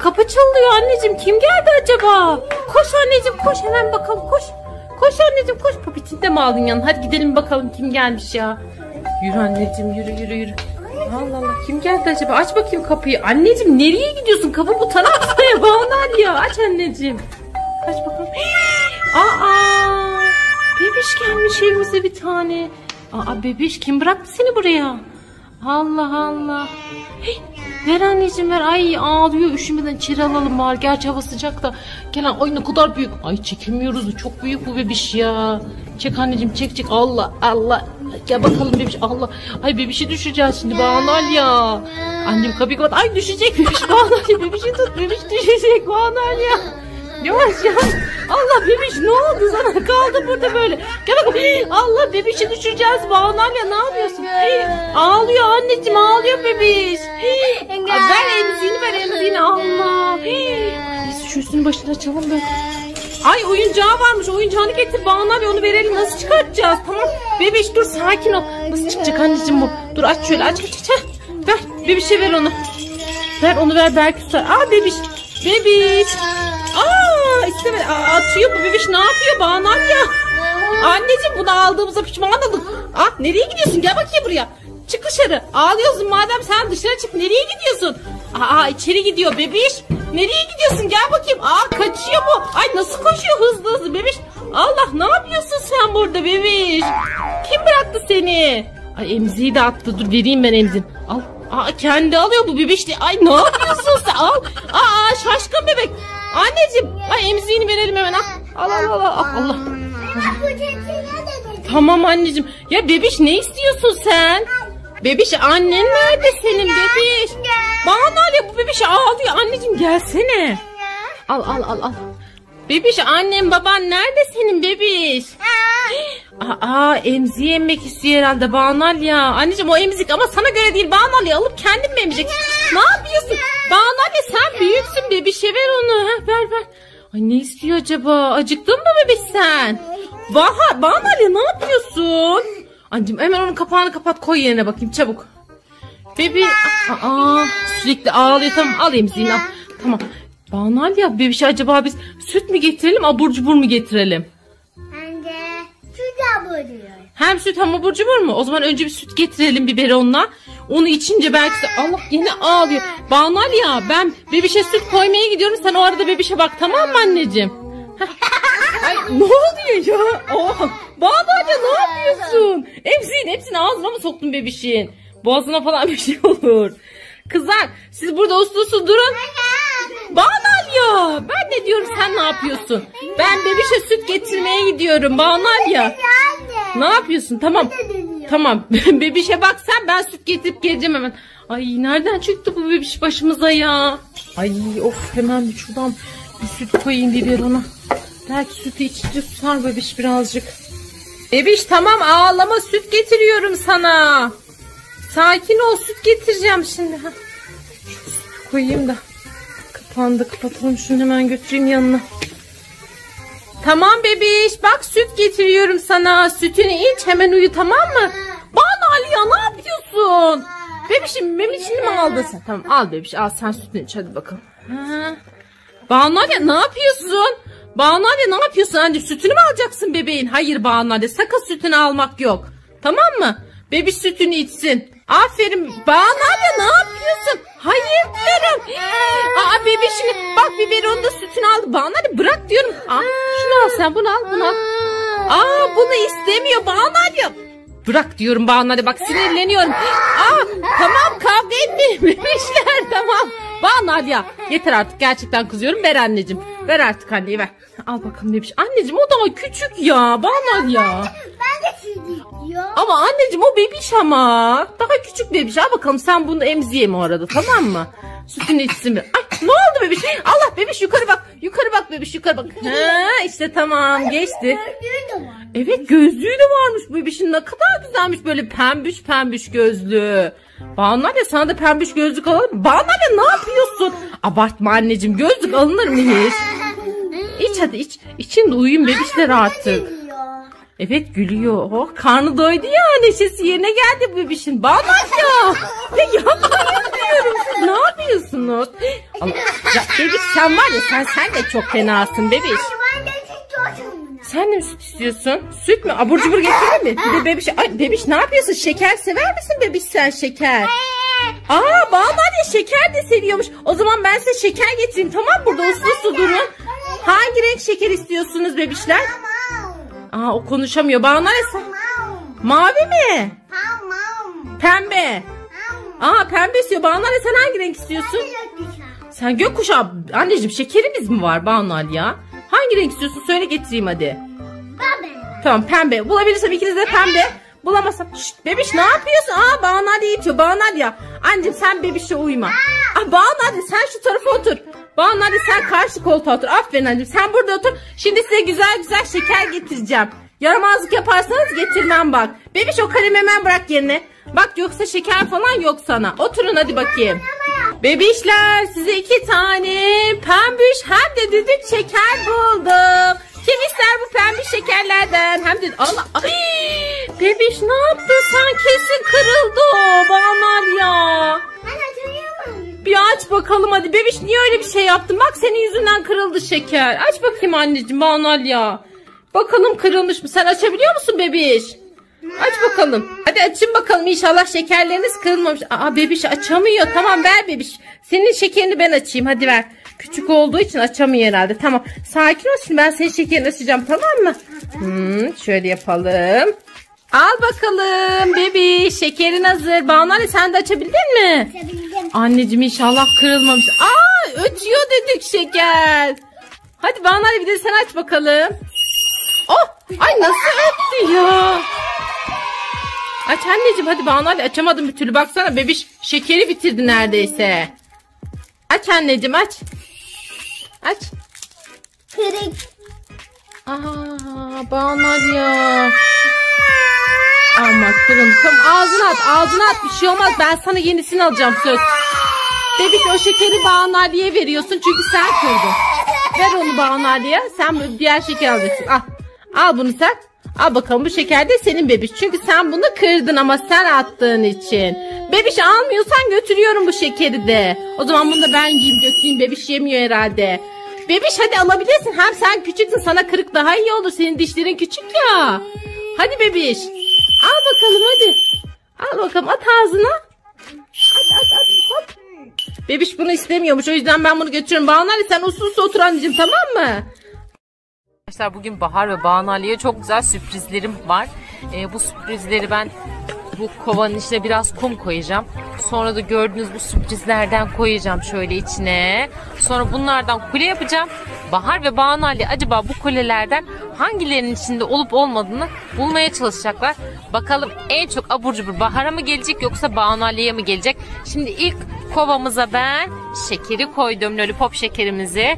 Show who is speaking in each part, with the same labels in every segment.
Speaker 1: kapı çalıyor anneciğim. Kim geldi acaba? Koş anneciğim koş, hemen bakalım koş. Koş anneciğim koş. Papetini de mi aldın yanına? Hadi gidelim bakalım kim gelmiş ya. Yürü anneciğim, yürü. Allah Allah, kim geldi acaba? Aç bakayım kapıyı. Anneciğim nereye gidiyorsun? Kapı bu tarafta ya. Bağlar ya. Aç anneciğim. Aç bakalım. Aa, bebiş gelmiş evimize bir tane. Aa, bebiş kim bıraktı seni buraya? Allah Allah. Hey, ver anneciğim ver. Ay ağlıyor, üşümeden içeri alalım bari. Gerçi hava sıcak da. Gelen ay ne kadar büyük. Ay çekemiyoruz, çok büyük bu bebiş ya. Çek anneciğim, çek. Allah Allah. Gel bakalım bebiş. Allah. Ay bebişi düşeceğiz şimdi Banal ya. Annem kapıyı kapat. Ay düşecek bebiş. Banal ya, bebişi tut. Bebiş düşecek Banal ya. Yavaş ya. Allah bebiş, ne oldu sana? Kaldı burada böyle. Gel bakalım. Allah bebişi düşüreceğiz Banal ya, ne yapıyorsun? Ağlıyor anneciğim, ağlıyor bebiş. Ver emziğini Allah. Biz şu üstünün başına açalım be. Ay oyuncağı varmış, oyuncağını getir Banal ya, onu verelim, nasıl çıkartacağız? Tamam bebiş dur, sakin ol. Nasıl çıkacak anneciğim bu? Dur aç şöyle, aç. Ver bebişe, ver onu. Ver onu, ver belki tutar. Bebiş. İstemedi. Atıyor bu bebiş, ne yapıyor Banal ya? Anneciğim bunu aldığımıza pişman olduk. Nereye gidiyorsun? Gel bakayım buraya. Çık dışarı. Ağlıyorsun madem, sen dışarı çık. Nereye gidiyorsun? İçeri gidiyor bebiş. Nereye gidiyorsun? Gel bakayım. Kaçıyor bu. Ay nasıl koşuyor hızlı bebiş. Allah, ne yapıyorsun sen burada bebiş? Kim bıraktı seni? Ay emziği de attı. Dur vereyim ben emziğini. Al. Kendi alıyor bu bebiş. Ay ne yapıyorsun sen? Al. Şaşkın bebek. Anneciğim. Ay emziğini verelim hemen. Allah. Tamam anneciğim. Ya bebiş ne istiyorsun sen? Bebiş annen nerede senin bebiş? Banal ya, bu bebiş ağlıyor. Anneciğim gelsene. Al. Bebiş annem baban nerede senin bebiş? Emziği emmek istiyor herhalde Banal ya. Anneciğim o emzik ama sana göre değil Banal ya. Alıp kendin mi emeceksin? Ne yapıyorsun? Banal ya, sen büyüksün, bebişe ver onu. Ver. Ay ne istiyor acaba? Acıktın mı bebiş sen? Banal ya, ne yapıyorsun? Anneciğim hemen onun kapağını kapat, koy yerine bakayım çabuk. Bebi sürekli ağlıyor. Tamam al emziğini al. Tamam. Banal ya, bebişe acaba biz süt mü getirelim, abur cubur mu getirelim?
Speaker 2: Bence süt abur cubur.
Speaker 1: Hem süt hem abur cubur mu? O zaman önce bir süt getirelim biberonla. Onu içince belki de Allah yine ağlıyor. Banal ya, ben bebişe süt koymaya gidiyorum. Sen o arada bebişe bak, tamam mı anneciğim? Ay ne oluyor ya? Banal ya, ne yapıyorsun? Hepsini ağzına mı soktun bebişin? Boğazına falan bir şey olur. Kızlar siz burada uslu durun. Banal ya, ben ne diyorum, sen ne yapıyorsun? Ben bebişe süt getirmeye gidiyorum Banal ya. Ne yapıyorsun? Tamam. Bebişe bak sen, ben süt getirip geleceğim hemen. Ay nereden çıktı bu bebiş başımıza ya? Ay hemen bir şuradan bir süt koyayım biberona. Belki sütü içince susar bebiş birazcık. Bebiş tamam ağlama, süt getiriyorum sana. Sakin ol, süt getireceğim şimdi. Şu sütü koyayım da. Kapandı, kapatalım şunu, hemen götüreyim yanına. Tamam bebiş, bak süt getiriyorum sana. Sütünü iç, hemen uyu, tamam mı? Banal ya, ne yapıyorsun? Bebişim memişini mi aldın sen? Tamam al bebiş, al sen sütünü iç hadi bakalım. Banal ya, ne yapıyorsun? Banal ya, ne yapıyorsun? Anne sütünü mü alacaksın bebeğin? Hayır Banal ya, sakın sütünü almak yok. Tamam mı? Bebiş sütünü içsin. Aferin. Banal ya, ne yapıyorsun? Hayır diyorum. Bebişini bak, biberonda sütünü aldı. Banal ya, bırak diyorum. Şunu al sen, bunu al. Bunu istemiyor Banal ya. Bırak diyorum Banal ya, bak sinirleniyorum. Tamam kavga etmeyin bebişler, tamam. Banal ya, yeter artık, gerçekten kızıyorum. Ver anneciğim. Ver artık anneyi, ver. Al bakalım bebiş. Anneciğim o daha küçük ya Banal ya.
Speaker 2: Ben de süt istiyorum.
Speaker 1: Ama anneciğim o bebiş ama. Daha küçük bebiş. Al bakalım sen bunu emziğe o arada, tamam mı? Sütünü içsin bir. Ay ne oldu bebiş? Allah bebiş yukarı bak. Yukarı bak bebiş, yukarı bak. İşte tamam, geçti. Evet gözlüğü de varmış bu bebişin, ne kadar güzelmiş, böyle pembiş gözlüğü. Banal ya, sana da pembiş gözlük alalım. Banal ya, ne yapıyorsun? Abartma anneciğim, gözlük alınır mı hiç? İç hadi iç. İçin de uyuyun bebişler artık. Evet gülüyor. Karnı doydu ya, neşesi yerine geldi bu bebişin. Banal ya. Ya yapmayın diyorum size. ne yapıyorsunuz? Allah. Ya bebiş sen var ya sen de çok fenasın bebiş.
Speaker 2: Ben de istiyorum.
Speaker 1: Sen de mi süt istiyorsun? Süt mü? Abur cubur getirir mi? Bir de bebiş. Ay bebiş ne yapıyorsun? Şeker sever misin bebiş sen şeker? Aa Banu ya şeker de seviyormuş. O zaman ben size şeker getireyim tamam mı? Burada uslu durun. Hangi renk şeker istiyorsunuz bebişler? Aa o konuşamıyor. Banu ya mavi mi? Pembe. Aa pembe istiyor. Banu ya sen hangi renk istiyorsun? Sen gökkuşağı. Anneciğim şekerimiz mi var Banu ya? Hangi renk istiyorsun? Söyle getireyim hadi. Tamam pembe. Bulabilirsem ikiniz de pembe. Bulamazsam. Şşt bebiş ne yapıyorsun? Aa Banu Ali itiyor. Banu Ali ya. Anneciğim sen bebişe uyma. Aa Banu Ali sen şu tarafa otur. Banu Ali sen karşı koltuğa otur. Aferin anneciğim sen burada otur. Şimdi size güzel güzel şeker getireceğim. Yaramazlık yaparsanız getirmem bak. Bebiş o kalemi hemen bırak yerine. Bak yoksa şeker falan yok sana. Oturun hadi bakayım. Bebişler size 2 tane pembiş hem de düdük şeker buldum. Kim ister bu pembiş şekerlerden? Hem de Allah. Ay, bebiş ne yaptın sen? Kesin kırıldı o Banal ya. Bir aç bakalım hadi. Bebiş niye öyle bir şey yaptın? Bak senin yüzünden kırıldı şeker. Aç bakayım anneciğim Banal ya. Bakalım kırılmış mı? Sen açabiliyor musun bebiş? Aç bakalım. Hadi açın bakalım inşallah şekerleriniz kırılmamış. Aa bebiş açamıyor. Tamam ver bebiş. Senin şekerini ben açayım. Hadi ver. Küçük olduğu için açamıyor herhalde. Tamam. Sakin ol şimdi ben senin şekerini açacağım tamam mı? Şöyle yapalım. Al bakalım bebiş. Şekerin hazır. Banale sen de açabildin mi?
Speaker 2: Açabildim.
Speaker 1: Anneciğim inşallah kırılmamış. Aa ötüyor dedik şeker. Hadi Banale bir de sen aç bakalım. Oh! Ay nasıl öttü ya? Aç anneciğim hadi Banale açamadım bir türlü. Baksana bebiş şekeri bitirdi neredeyse. Aç anneciğim aç. Aç.
Speaker 2: Kırık.
Speaker 1: Aa Banal ya. Ama kırın. Tamam ağzına at bir şey olmaz. Ben sana yenisini alacağım söz. Bebiş o şekeri Banal'ye veriyorsun çünkü sen kırdın. Ver onu Banal'ye. Sen diğer şekeri alacaksın. Al bunu sen. Al bakalım bu şeker de senin bebiş. Çünkü sen bunu kırdın ama sen attığın için. Bebiş almıyorsan götürüyorum bu şekeri de. O zaman bunu da ben yiyeyim götüreyim. Bebiş yemiyor herhalde. Bebiş hadi alabilirsin. Hem sen küçüksün sana kırık daha iyi olur. Senin dişlerin küçük ya. Hadi bebiş. Al bakalım hadi. Al bakalım at ağzına. At hop. Bebiş bunu istemiyormuş. O yüzden ben bunu götürüyorum. Banale sen uslu otur anneciğim tamam mı? Arkadaşlar bugün Bahar ve Banale'ye çok güzel sürprizlerim var. Bu sürprizleri ben bu kovanın içine biraz kum koyacağım. Sonra da gördüğünüz bu sürprizlerden koyacağım şöyle içine. Sonra bunlardan kule yapacağım. Bahar ve Banale acaba bu kulelerden hangilerinin içinde olup olmadığını bulmaya çalışacaklar. Bakalım en çok abur cubur Bahar'a mı gelecek yoksa Banale'ye mi gelecek? Şimdi ilk kovamıza ben şekeri koydum. Lollipop şekerimizi.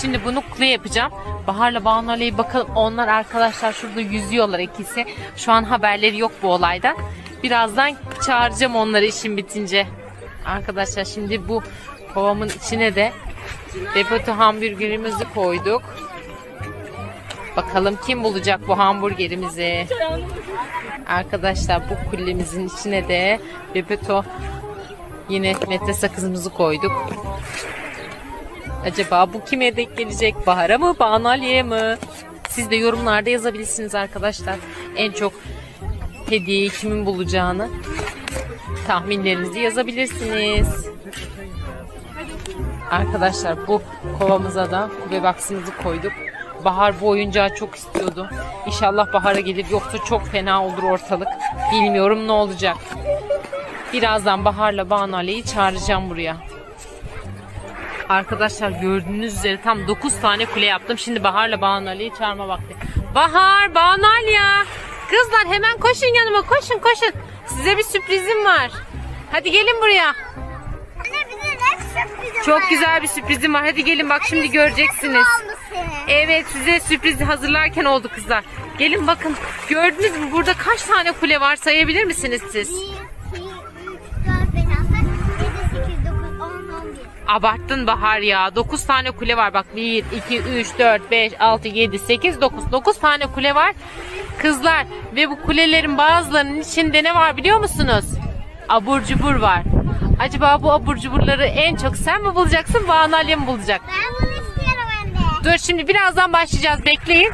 Speaker 1: Şimdi bunu kule yapacağım. Bahar'la Banale'yi bakalım. Onlar arkadaşlar şurada yüzüyorlar ikisi. Şu an haberleri yok bu olaydan. Birazdan çağıracağım onları işim bitince. Arkadaşlar şimdi bu kovamın içine de Bebeto hamburgerimizi koyduk. Bakalım kim bulacak bu hamburgerimizi. Arkadaşlar bu kulemizin içine de Bebeto yine metre sakızımızı koyduk. Acaba bu kime denk gelecek? Bahar'a mı? Banale'ye mi? Siz de yorumlarda yazabilirsiniz arkadaşlar. En çok hediyeyi kimin bulacağını tahminlerinizi yazabilirsiniz. Arkadaşlar bu kovamıza da kube box'ımızı koyduk. Bahar bu oyuncağı çok istiyordu. İnşallah Bahar'a gelir. Yoksa çok fena olur ortalık. Bilmiyorum ne olacak. Birazdan Bahar'la Banale'yi çağıracağım buraya. Arkadaşlar gördüğünüz üzere tam 9 tane kule yaptım. Şimdi Bahar'la Banale'yi çağırma vakti. Bahar, Banal ya. Kızlar hemen koşun yanıma. Koşun. Size bir sürprizim var. Hadi gelin buraya.
Speaker 2: Anne bize ne sürprizim
Speaker 1: Çok güzel bir sürprizim var. Hadi gelin bak şimdi göreceksiniz. Evet size sürprizi hazırlarken oldu kızlar. Gelin bakın. Gördünüz mü burada kaç tane kule var sayabilir misiniz siz?
Speaker 2: 1, 2, 3, 4, 5, 6, 7, 8, 9, 10, 11.
Speaker 1: Abarttın Bahar ya. 9 tane kule var. Bak 1, 2, 3, 4, 5, 6, 7, 8, 9. 9 tane kule var. Kızlar ve bu kulelerin bazılarının içinde ne var biliyor musunuz? Abur cubur var. Acaba bu abur cuburları en çok sen mi bulacaksın, Banu Aliye mi bulacak?
Speaker 2: Ben bunu istiyorum anne.
Speaker 1: Dur şimdi birazdan başlayacağız. Bekleyin.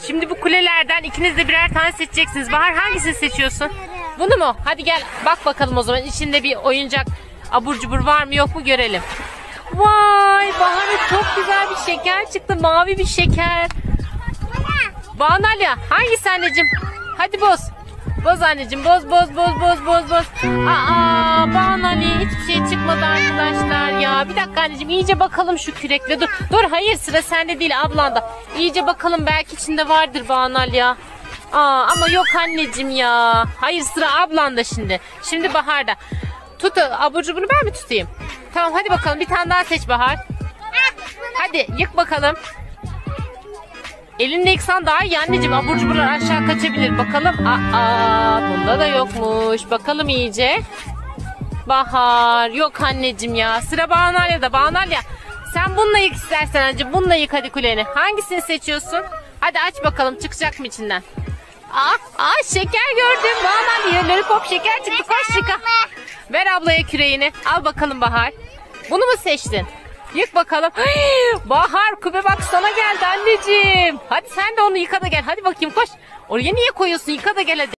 Speaker 1: Şimdi bu kulelerden ikiniz de birer tane seçeceksiniz. Bahar hangisini seçiyorsun? Bunu mu? Hadi gel bak bakalım o zaman. İçinde bir oyuncak abur cubur var mı yok mu görelim. Vay Bahar'a çok güzel bir şeker çıktı. Mavi bir şeker. Banu Aliye hangisi anneciğim? Hadi boz. Boz anneciğim boz. Aa Banu Aliye hiçbir şey çıkmadı arkadaşlar ya. Bir dakika anneciğim iyice bakalım şu kürekle. Dur hayır sıra sende değil ablanda. İyice bakalım belki içinde vardır Banu Aliye. Ama yok anneciğim ya. Hayır sıra ablanda şimdi. Şimdi Bahar'da. Tut abur cubunu ben mi tutayım? Tamam hadi bakalım bir tane daha seç Bahar. Hadi yık bakalım. Elinde yıksan daha iyi anneciğim. Abur cuburlar aşağı kaçabilir. Bakalım. Bunda da yokmuş. Bakalım iyice. Bahar. Yok anneciğim ya. Sıra Banu Aliye'de. Banu Aliye. Sen bununla yık istersen anneciğim. Bununla yık hadi kuleni. Hangisini seçiyorsun? Hadi aç bakalım. Çıkacak mı içinden? Şeker gördüm. Banu Aliye. Lollipop şeker çıktı. Koş çık. Ver ablaya küreğini. Al bakalım Bahar. Bunu mu seçtin? Yık bakalım. Bahar küpe bak sana geldi anneciğim. Hadi sen de onu yıka da gel. Hadi bakayım koş. Oraya niye koyuyorsun? Yıka da gel hadi.